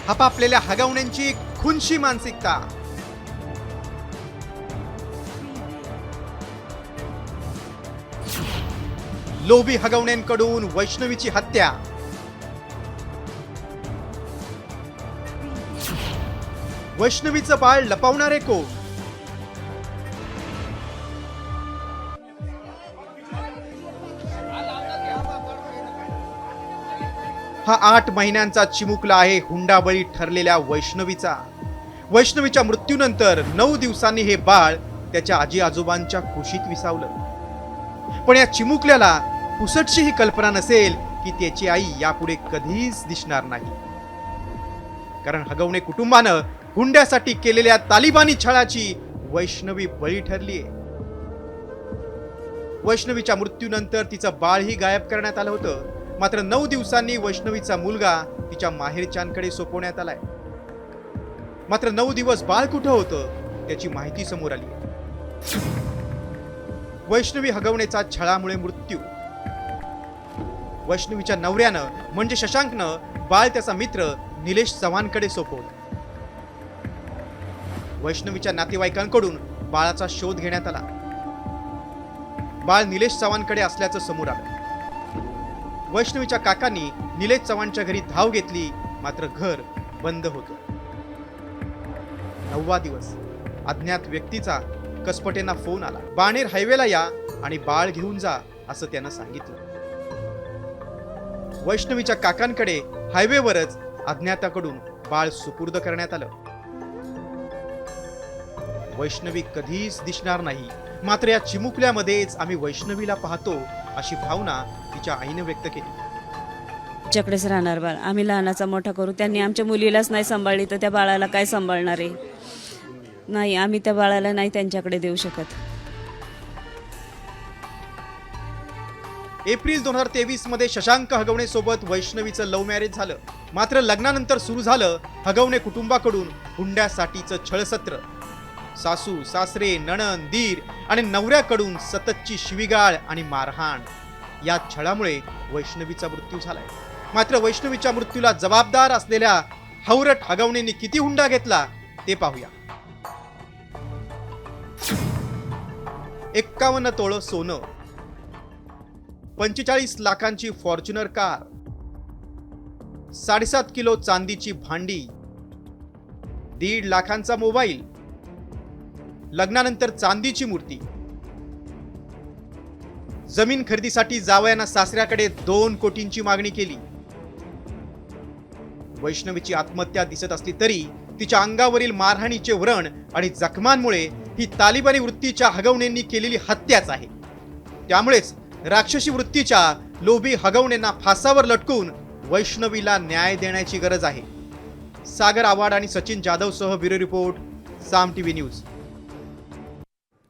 हपापलेल्या हगवण्यांची खुनशी मानसिकता। लोभी हगवण्यांकडून वैष्णवीची हत्या। वैष्णवीचं बाळ लपवणारे कोण? हा 8 महिन्यांचा चिमुकला आहे हुंडाबळी ठरलेल्या वैष्णवीचा। वैष्णवीच्या मृत्यूनंतर 9 दिवसांनी हे बाळ त्याच्या आजी आजोबांच्या कुशीत विसावलं। पण या चिमुकल्याला पुसटशी ही कल्पना नसेल की त्याची आई यापुढे कधीच दिसणार नाही, कारण हगवणे कुटुंबानं हुंड्यासाठी केलेल्या तालिबानी छळाची वैष्णवी बळी ठरलीये। वैष्णवीच्या मृत्यूनंतर तिचं बाळही गायब करण्यात आलं होतं। मात्र 9 दिवसांनी वैष्णवीचा मुलगा तिच्या माहेरच्यांकडे सोपवण्यात आलाय। मात्र 9 दिवस बाळ कुठं होतं त्याची माहिती समोर आली। वैष्णवी हगवणेचा छळामुळे मृत्यू। वैष्णवीच्या नवऱ्यानं म्हणजे शशांकनं बाळ त्याचा मित्र निलेश चव्हाणकडे सोपवलं। वैष्णवीच्या नातेवाईकांकडून बाळाचा शोध घेण्यात आला। बाळ निलेश चव्हाणकडे असल्याचं समोर आलं। वैष्णवीच्या काकांनी निलेश चव्हाणच्या घरी धाव घेतली, मात्र घर बंद होतं। 9वा दिवस अज्ञात व्यक्तीचा कसपटेंना फोन आला। बाणेर हायवेला या आणि बाळ घेऊन जा असं त्यानं सांगितलं। वैष्णवीच्या काकांकडे हायवेवरच अज्ञाताकडून बाळ सुपूर्द करण्यात आलं। वैष्णवी कधीच दिसणार नाही, मात्र या चिमुकल्यामध्येच आम्ही वैष्णवीला पाहतो अशी भावना तिच्या आईने व्यक्त केली। आमच्याकडेच राहणार बाळ, आम्ही लहानाचा मोठा करू। त्यांनी आमच्या मुलीलाच नाही सांभाळली तर त्या बाळाला काय सांभाळणार आहे? नाही, आम्ही त्या बाळाला नाही त्यांच्याकडे देऊ शकत। एप्रिल 2023 मध्ये शशांक हगवणे सोबत वैष्णवीचं लव्ह मॅरेज झालं। मात्र लग्नानंतर सुरू झालं हगवणे कुटुंबाकडून हुंड्यासाठीचं छळसत्र। सासू सासरे नणंद दीर आणि नवऱ्याकडून सततची शिवीगाळ आणि मारहाण। या छळामुळे वैष्णवीचा मृत्यू झालाय। मात्र वैष्णवीच्या मृत्यूला जबाबदार असलेल्या हवरट हगवणेंनी किती हुंडा घेतला ते पाहूया। 51 तोळं सोनं, 45 लाखांची फॉर्च्युनर कार, 7.5 किलो चांदीची भांडी, 1.5 लाखांचा मोबाईल, लग्नानंतर चांदीची मूर्ती। जमीन खरेदीसाठी जावयानं सासऱ्याकडे 2 कोटींची मागणी केली। वैष्णवीची आत्महत्या दिसत असली तरी तिच्या अंगावरील मारहाणीचे व्रण आणि जखमांमुळे ही तालिबानी वृत्तीच्या हगवणेंनी केलेली हत्याच आहे। त्यामुळेच राक्षसी वृत्तीच्या लोभी हगवणेंना फासावर लटकून वैष्णवीला न्याय देण्याची गरज आहे। सागर आव्हाड आणि सचिन जाधव सह ब्युरो रिपोर्ट, साम टीव्ही न्यूज।